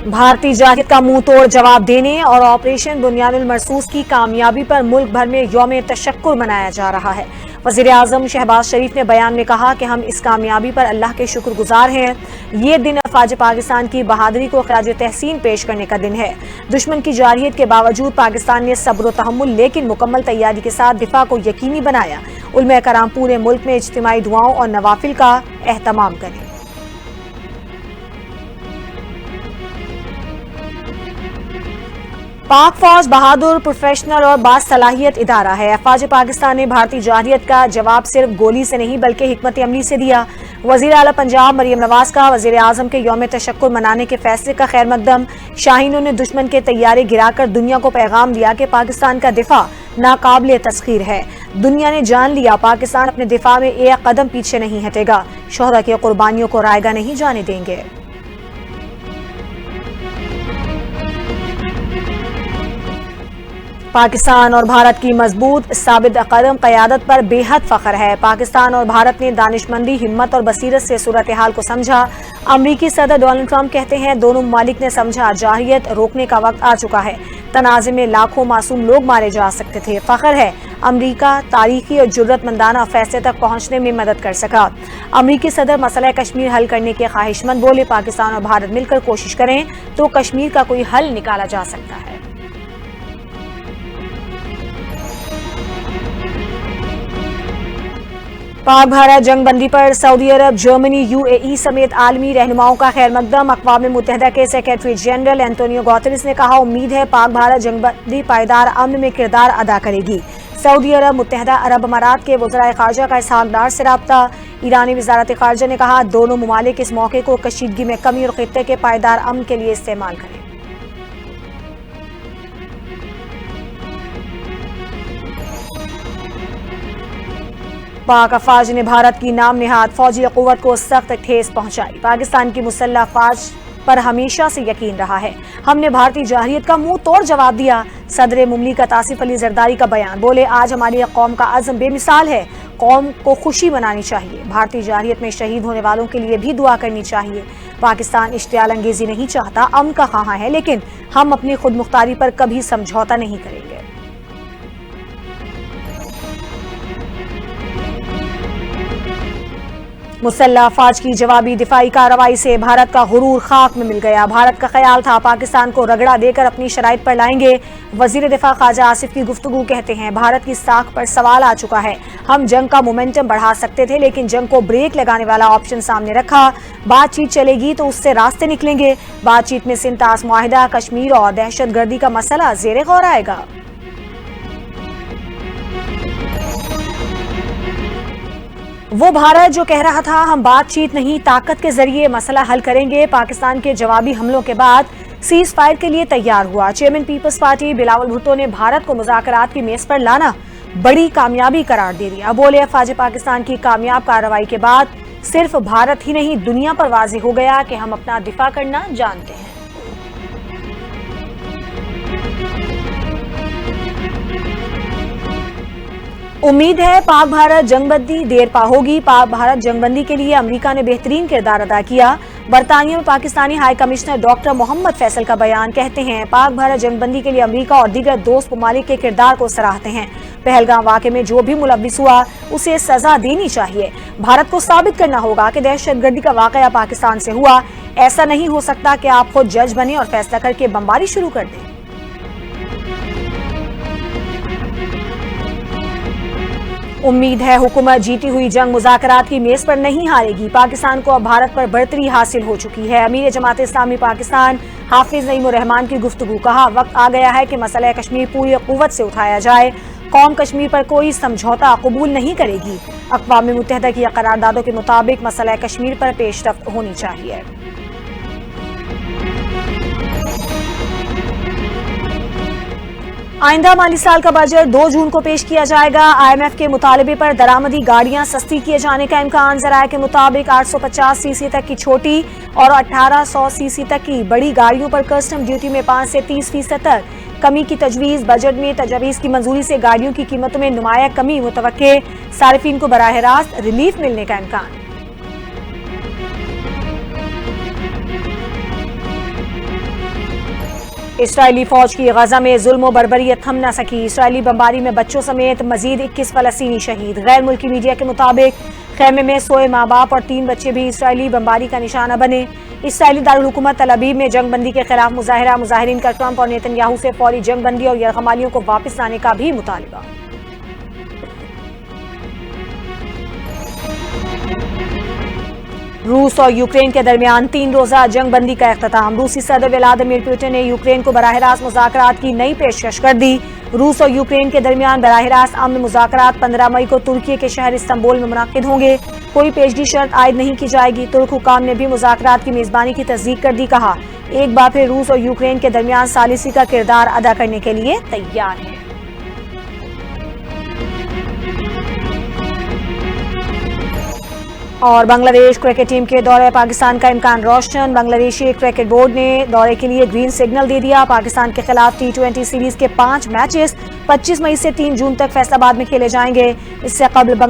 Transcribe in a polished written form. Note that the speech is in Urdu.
بھارتی جارحیت کا منہ توڑ جواب دینے اور آپریشن بنیان المرصوص کی کامیابی پر ملک بھر میں یوم تشکر منایا جا رہا ہے۔ وزیر اعظم شہباز شریف نے بیان میں کہا کہ ہم اس کامیابی پر اللہ کے شکر گزار ہیں۔ یہ دن افواج پاکستان کی بہادری کو خراج تحسین پیش کرنے کا دن ہے۔ دشمن کی جارحیت کے باوجود پاکستان نے صبر و تحمل لیکن مکمل تیاری کے ساتھ دفاع کو یقینی بنایا۔ علماء کرام پورے ملک میں اجتماعی دعاؤں اور نوافل کا اہتمام کریں۔ پاک فوج بہادر، پروفیشنل اور باصلاحیت ادارہ ہے۔ افواج پاکستان نے بھارتی جارحیت کا جواب صرف گولی سے نہیں بلکہ حکمت عملی سے دیا۔ وزیر اعلیٰ پنجاب مریم نواز کا وزیر اعظم کے یوم تشکر منانے کے فیصلے کا خیر مقدم۔ شاہینوں نے دشمن کے طیارے گرا کر دنیا کو پیغام دیا کہ پاکستان کا دفاع ناقابل تسخیر ہے۔ دنیا نے جان لیا پاکستان اپنے دفاع میں ایک قدم پیچھے نہیں ہٹے گا۔ شہداء کی قربانیوں کو رائیگاں نہیں جانے دیں گے۔ پاکستان اور بھارت کی مضبوط ثابت قدم قیادت پر بے حد فخر ہے۔ پاکستان اور بھارت نے دانشمندی، ہمت اور بصیرت سے صورتحال کو سمجھا۔ امریکی صدر ڈونلڈ ٹرمپ کہتے ہیں دونوں ممالک نے سمجھا جارحیت روکنے کا وقت آ چکا ہے۔ تنازع میں لاکھوں معصوم لوگ مارے جا سکتے تھے۔ فخر ہے امریکہ تاریخی اور جرأت مندانہ فیصلے تک پہنچنے میں مدد کر سکا۔ امریکی صدر مسئلہ کشمیر حل کرنے کے خواہش مند بولے پاکستان اور بھارت مل کر کوشش کریں تو کشمیر کا کوئی حل نکالا جا سکتا ہے۔ پاک بھارت جنگ بندی پر سعودی عرب، جرمنی، UAE سمیت عالمی رہنماؤں کا خیر مقدم۔ اقوام متحدہ کے سیکریٹری جنرل اینٹونیو گوتریس نے کہا امید ہے پاک بھارت جنگ بندی پائیدار امن میں کردار ادا کرے گی۔ سعودی عرب، متحدہ عرب امارات کے وزرائے خارجہ کا اسحاق ڈار سے رابطہ۔ ایرانی وزارت خارجہ نے کہا دونوں ممالک اس موقع کو کشیدگی میں کمی اور خطے کے پائیدار امن کے لیے استعمال کریں۔ پاک افواج نے بھارت کی نام نہاد فوجی قوت کو سخت ٹھیس پہنچائی۔ پاکستان کی مسلح افواج پر ہمیشہ سے یقین رہا ہے۔ ہم نے بھارتی جارحیت کا منہ توڑ جواب دیا۔ صدر مملکت آصف علی زرداری کا بیان، بولے آج ہماری قوم کا عزم بے مثال ہے۔ قوم کو خوشی منانی چاہیے۔ بھارتی جارحیت میں شہید ہونے والوں کے لیے بھی دعا کرنی چاہیے۔ پاکستان اشتعال انگیزی نہیں چاہتا، امن کا خواہاں ہے، لیکن ہم اپنی خود مختاری پر کبھی سمجھوتا نہیں کریں گے۔ مسلح افواج کی جوابی دفاعی کارروائی سے بھارت کا غرور خاک میں مل گیا۔ بھارت کا خیال تھا پاکستان کو رگڑا دے کر اپنی شرائط پر لائیں گے۔ وزیر دفاع خواجہ آصف کی گفتگو کہتے ہیں بھارت کی ساکھ پر سوال آ چکا ہے۔ ہم جنگ کا مومنٹم بڑھا سکتے تھے لیکن جنگ کو بریک لگانے والا آپشن سامنے رکھا۔ بات چیت چلے گی تو اس سے راستے نکلیں گے۔ بات چیت میں سندھ طاس معاہدہ، کشمیر اور دہشت گردی کا مسئلہ زیر غور آئے گا۔ وہ بھارت جو کہہ رہا تھا ہم بات چیت نہیں طاقت کے ذریعے مسئلہ حل کریں گے، پاکستان کے جوابی حملوں کے بعد سیز فائر کے لیے تیار ہوا۔ چیئرمین پیپلز پارٹی بلاول بھٹو نے بھارت کو مذاکرات کی میز پر لانا بڑی کامیابی قرار دے دیا۔ بولے افواج پاکستان کی کامیاب کارروائی کے بعد صرف بھارت ہی نہیں دنیا پر واضح ہو گیا کہ ہم اپنا دفاع کرنا جانتے ہیں۔ امید ہے پاک بھارت جنگ بندی دیر پا ہوگی۔ پاک بھارت جنگ بندی کے لیے امریکہ نے بہترین کردار ادا کیا۔ برطانیہ میں پاکستانی ہائی کمشنر ڈاکٹر محمد فیصل کا بیان، کہتے ہیں پاک بھارت جنگ بندی کے لیے امریکہ اور دیگر دوست ممالک کے کردار کو سراہتے ہیں۔ پہلگام واقعے میں جو بھی ملوث ہوا اسے سزا دینی چاہیے۔ بھارت کو ثابت کرنا ہوگا کہ دہشت گردی کا واقعہ پاکستان سے ہوا۔ ایسا نہیں ہو سکتا کہ آپ خود جج بنیں اور فیصلہ کر کے بمباری شروع کر دیں۔ امید ہے حکومت جیتی ہوئی جنگ مذاکرات کی میز پر نہیں ہارے گی۔ پاکستان کو اب بھارت پر برتری حاصل ہو چکی ہے۔ امیر جماعت اسلامی پاکستان حافظ نعیم الرحمان کی گفتگو، کہا وقت آ گیا ہے کہ مسئلہ کشمیر پوری قوت سے اٹھایا جائے۔ قوم کشمیر پر کوئی سمجھوتا قبول نہیں کرے گی۔ اقوام متحدہ کی قراردادوں کے مطابق مسئلہ کشمیر پر پیش رفت ہونی چاہیے۔ آئندہ مالی سال کا بجٹ 2 جون کو پیش کیا جائے گا۔ IMF کے مطالبے پر درآمدی گاڑیاں سستی کیے جانے کا امکان۔ ذرائع کے مطابق 850 cc تک کی چھوٹی اور 1800 cc تک کی بڑی گاڑیوں پر کسٹم ڈیوٹی میں 5 سے 30% تک کمی کی تجویز۔ بجٹ میں تجاویز کی منظوری سے گاڑیوں کی قیمتوں میں نمایاں کمی متوقع۔ صارفین کو براہ راست ریلیف ملنے کا امکان۔ اسرائیلی فوج کی غزہ میں ظلم و بربریت تھم نہ سکی، اسرائیلی بمباری میں بچوں سمیت مزید 21 فلسطینی شہید۔ غیر ملکی میڈیا کے مطابق خیمے میں سوئے ماں باپ اور 3 بچے بھی اسرائیلی بمباری کا نشانہ بنے۔ اسرائیلی دارالحکومت تل ابیب میں جنگ بندی کے خلاف مظاہرہ، مظاہرین کا ٹرمپ اور نیتن یاہو سے فوری جنگ بندی اور یرغمالیوں کو واپس لانے کا بھی مطالبہ۔ روس اور یوکرین کے درمیان 3 روزہ جنگ بندی کا اختتام۔ روسی صدر ولادیمیر پوٹن نے یوکرین کو براہ راست مذاکرات کی نئی پیشکش کر دی۔ روس اور یوکرین کے درمیان براہ راست امن مذاکرات 15 مئی کو ترکی کے شہر استنبول میں منعقد ہوں گے۔ کوئی پیشگی شرط عائد نہیں کی جائے گی۔ ترک حکام نے بھی مذاکرات کی میزبانی کی تصدیق کر دی، کہا ایک بار پھر روس اور یوکرین کے درمیان ثالثی کا کردار ادا کرنے کے لیے تیار ہے۔ اور بنگلہ دیش کرکٹ ٹیم کے دورہ پاکستان کا امکان روشن۔ بنگلہ دیشی کرکٹ بورڈ نے دورے کے لیے گرین سگنل دے دیا۔ پاکستان کے خلاف T20 سیریز کے 5 میچز 25 مئی سے 3 جون تک فیصل آباد میں کھیلے جائیں گے۔ اس سے قبل بنگلہ